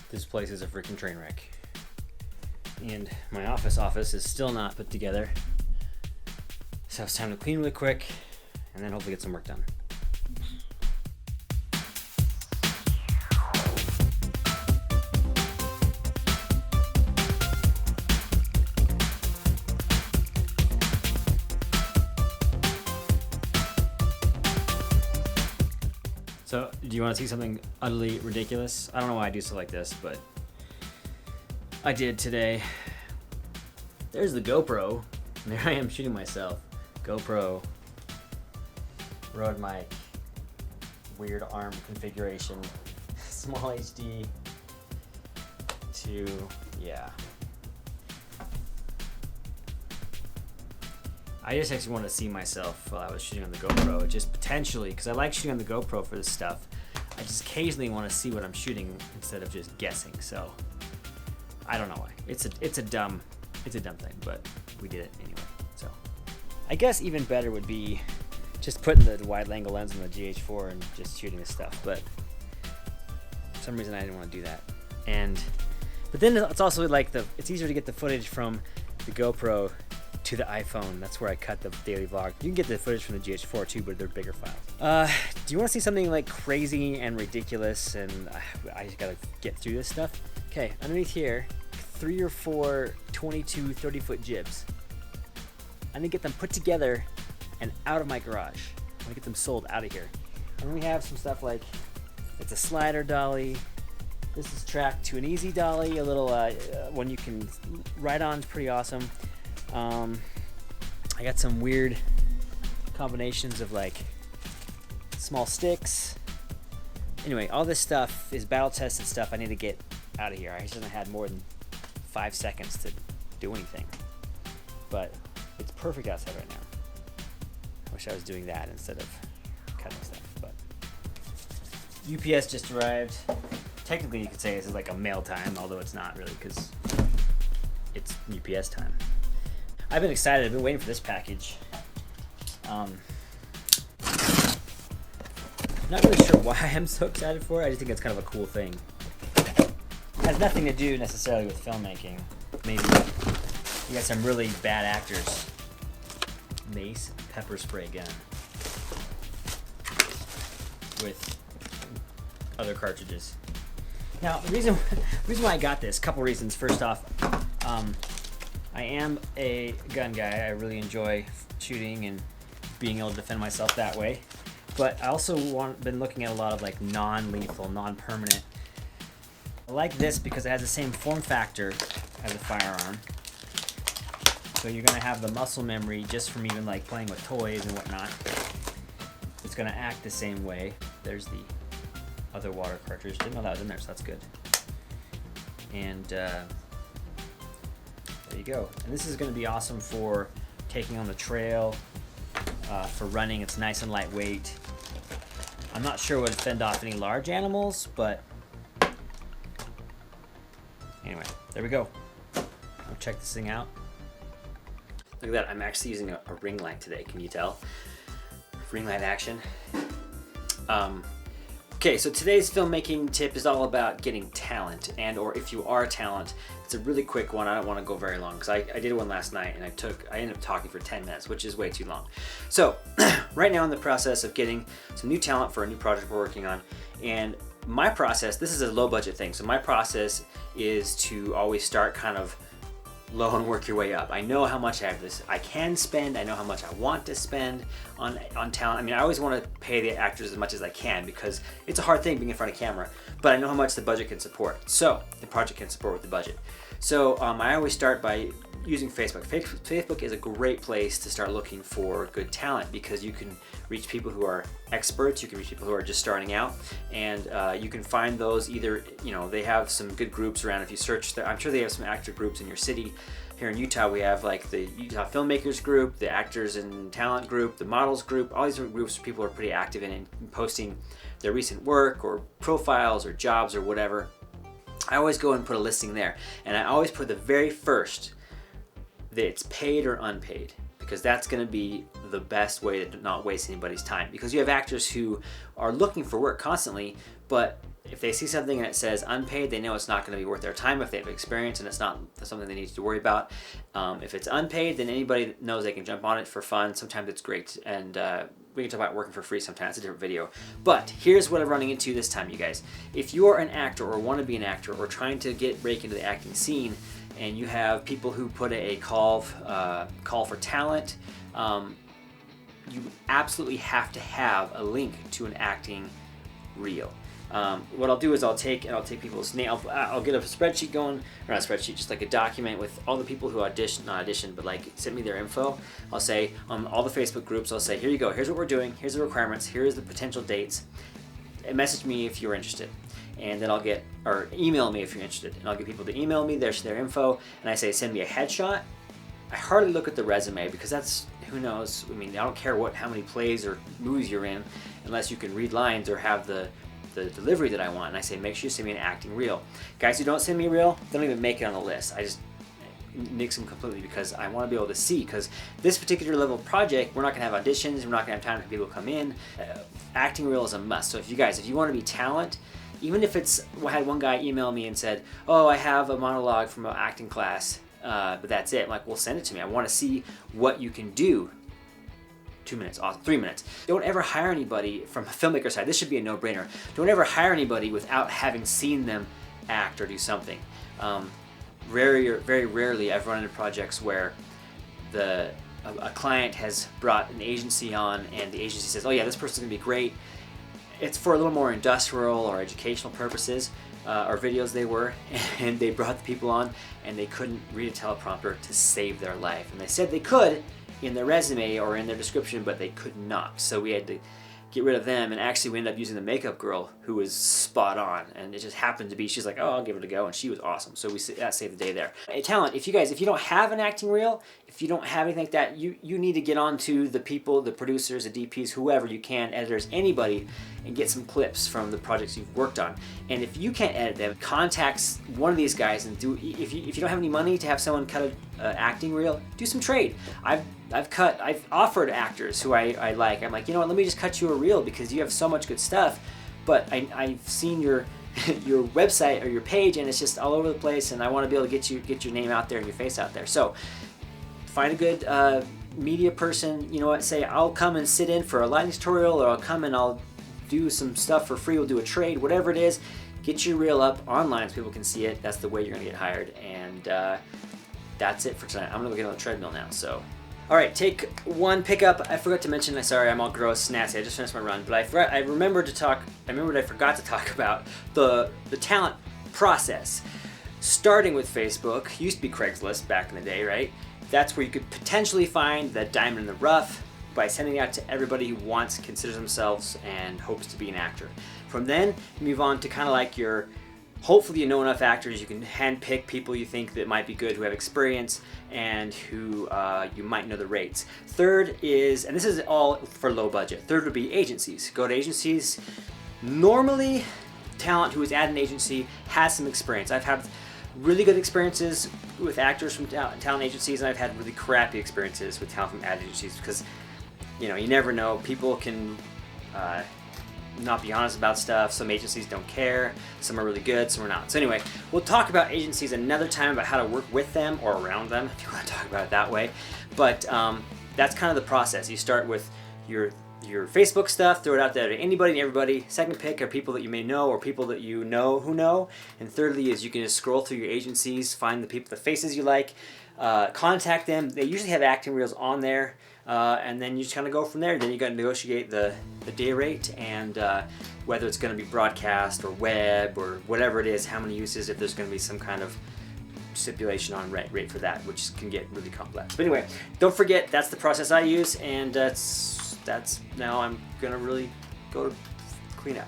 This place is a freaking train wreck. And my office is still not put together. So it's time to clean really quick and then hopefully get some work done. So, do you want to see something utterly ridiculous? I don't know why I do stuff like this, but I did today. There's the GoPro, and there I am shooting myself. GoPro, Rode mic, weird arm configuration, small HD, yeah. I just actually wanted to see myself while I was shooting on the GoPro, just potentially, because I like shooting on the GoPro for this stuff. I just occasionally want to see what I'm shooting instead of just guessing. So I don't know why. It's a dumb thing, but we did it anyway. So I guess even better would be just putting the wide angle lens on the GH4 and just shooting this stuff. But for some reason I didn't want to do that. But then it's also like it's easier to get the footage from the GoPro to the iPhone. That's where I cut the daily vlog. You can get the footage from the GH4 too, but they're bigger files. Do you want to see something like crazy and ridiculous? And I just gotta get through this stuff. Okay, underneath here, 3 or 4 22, 30-foot jibs. I'm gonna get them put together and out of my garage. I'm gonna get them sold out of here. And we have some stuff like, it's a slider dolly. This is tracked to an easy dolly, a little one you can ride on. It's pretty awesome. I got some weird combinations of like small sticks. Anyway, all this stuff is battle tested stuff I need to get out of here. I just haven't had more than 5 seconds to do anything. But it's perfect outside right now. I wish I was doing that instead of cutting stuff. But UPS just arrived. Technically you could say this is like a mail time, although it's not really because it's UPS time. I've been excited. I've been waiting for this package. Not really sure why I'm so excited for it. I just think it's kind of a cool thing. It has nothing to do necessarily with filmmaking. Maybe you got some really bad actors. Mace pepper spray gun with other cartridges. Now, the reason why I got this, couple reasons. First off, I am a gun guy. I really enjoy shooting and being able to defend myself that way. But I also been looking at a lot of like non-lethal, non-permanent. I like this because it has the same form factor as a firearm. So you're gonna have the muscle memory just from even like playing with toys and whatnot. It's gonna act the same way. There's the other water cartridge. Didn't know that was in there, so that's good. And there you go. And this is going to be awesome for taking on the trail, for running. It's nice and lightweight. I'm not sure what would fend off any large animals, but anyway, there we go. I'll check this thing out. Look at that. I'm actually using a ring light today. Can you tell? Ring light action. Okay, so today's filmmaking tip is all about getting talent, or if you are talent, it's a really quick one. I don't want to go very long because I did one last night and I ended up talking for 10 minutes, which is way too long. So right now in the process of getting some new talent for a new project we're working on, and my process, this is a low budget thing, so my process is to always start kind of low and work your way up. I know how much I can spend. I know how much I want to spend on talent. I mean, I always want to pay the actors as much as I can because it's a hard thing being in front of camera, but I know how much the budget can support. So the project can support with the budget. So I always start by using Facebook. Facebook is a great place to start looking for good talent because you can reach people who are experts, you can reach people who are just starting out, and you can find those either, they have some good groups around. If you search, I'm sure they have some actor groups in your city. Here in Utah, we have like the Utah Filmmakers Group, the Actors and Talent Group, the Models Group. All these different groups people are pretty active in and posting their recent work or profiles or jobs or whatever. I always go and put a listing there, and I always put the very first that it's paid or unpaid, because that's going to be the best way to not waste anybody's time. Because you have actors who are looking for work constantly, but if they see something and it says unpaid, they know it's not going to be worth their time if they have experience and it's not something they need to worry about. If it's unpaid, then anybody knows they can jump on it for fun. Sometimes it's great, and we can talk about working for free sometimes. It's a different video. But here's what I'm running into this time, you guys. If you are an actor or want to be an actor or trying to break into the acting scene, and you have people who put a call for talent, you absolutely have to have a link to an acting reel. What I'll do is I'll take people's name. I'll get a spreadsheet going, or not a spreadsheet, just like a document with all the people who not auditioned, but like sent me their info. I'll say on all the Facebook groups, I'll say, here you go. Here's what we're doing. Here's the requirements. Here's the potential dates. And message me if you're interested, and then or email me if you're interested, and I'll get people to email me their info, and I say send me a headshot. I hardly look at the resume because that's, who knows. I mean, I don't care how many plays or movies you're in, unless you can read lines or have the delivery that I want. And I say, make sure you send me an acting reel. Guys who don't send me a reel, they don't even make it on the list. I just nix them completely because I want to be able to see, because this particular level of project, we're not going to have auditions, we're not going to have time for people to come in. Acting reel is a must. So if you want to be talent, even if I had one guy email me and said, oh, I have a monologue from an acting class, but that's it. I'm like, well, send it to me. I want to see what you can do. 2 minutes, awesome. 3 minutes. Don't ever hire anybody from a filmmaker side. This should be a no-brainer. Don't ever hire anybody without having seen them act or do something. Very rarely I've run into projects where a client has brought an agency on and the agency says, oh yeah, this person's gonna be great. It's for a little more industrial or educational purposes, or videos they were, and they brought the people on and they couldn't read a teleprompter to save their life. And they said they could in their resume or in their description, but they could not. So we had to get rid of them, and actually we ended up using the makeup girl who was spot on, and it just happened to be, she's like, oh, I'll give it a go, and she was awesome. So that saved the day there. Hey, talent, if you don't have an acting reel, if you don't have anything like that, you need to get on to the people, the producers, the DPs, whoever you can, editors, anybody, and get some clips from the projects you've worked on. And if you can't edit them, contact one of these guys and if you don't have any money to have someone cut an acting reel, do some trade. I've offered actors who I like, I'm like, you know what, let me just cut you a reel because you have so much good stuff, but I've seen your your website or your page and it's just all over the place, and I want to be able to get your name out there and your face out there. So find a good media person, you know what, say, I'll come and sit in for a lighting tutorial, or I'll come and I'll do some stuff for free, we'll do a trade, whatever it is. Get your reel up online so people can see it. That's the way you're gonna get hired. And that's it for tonight. I'm gonna go get on the treadmill now. So, all right, take one pickup. I forgot to mention. Sorry, I'm all gross, nasty. I just finished my run, but I remembered to talk. I remembered I forgot to talk about the talent process. Starting with Facebook, used to be Craigslist back in the day, right? That's where you could potentially find the diamond in the rough by sending it out to everybody who considers themselves and hopes to be an actor. From then, you move on to kind of like hopefully you know enough actors, you can handpick people you think that might be good, who have experience, and who you might know the rates. Third is, and this is all for low budget, third would be agencies. Go to agencies. Normally, talent who is at an agency has some experience. I've had really good experiences with actors from talent agencies, and I've had really crappy experiences with talent from ad agencies because, you know, you never know. People can not be honest about stuff. Some agencies don't care. Some are really good, some are not. So anyway, we'll talk about agencies another time, about how to work with them or around them, if you want to talk about it that way. But that's kind of the process. You start with your Facebook stuff, throw it out there to anybody and everybody. Second pick are people that you may know or people that you know who know. And thirdly is you can just scroll through your agencies, find the faces you like, contact them. They usually have acting reels on there. And then you just kind of go from there. Then you got to negotiate the day rate and whether it's going to be broadcast or web or whatever it is, how many uses, if there's going to be some kind of stipulation on rate for that, which can get really complex. But anyway, don't forget, that's the process I use, and that's now I'm going to really go to clean up.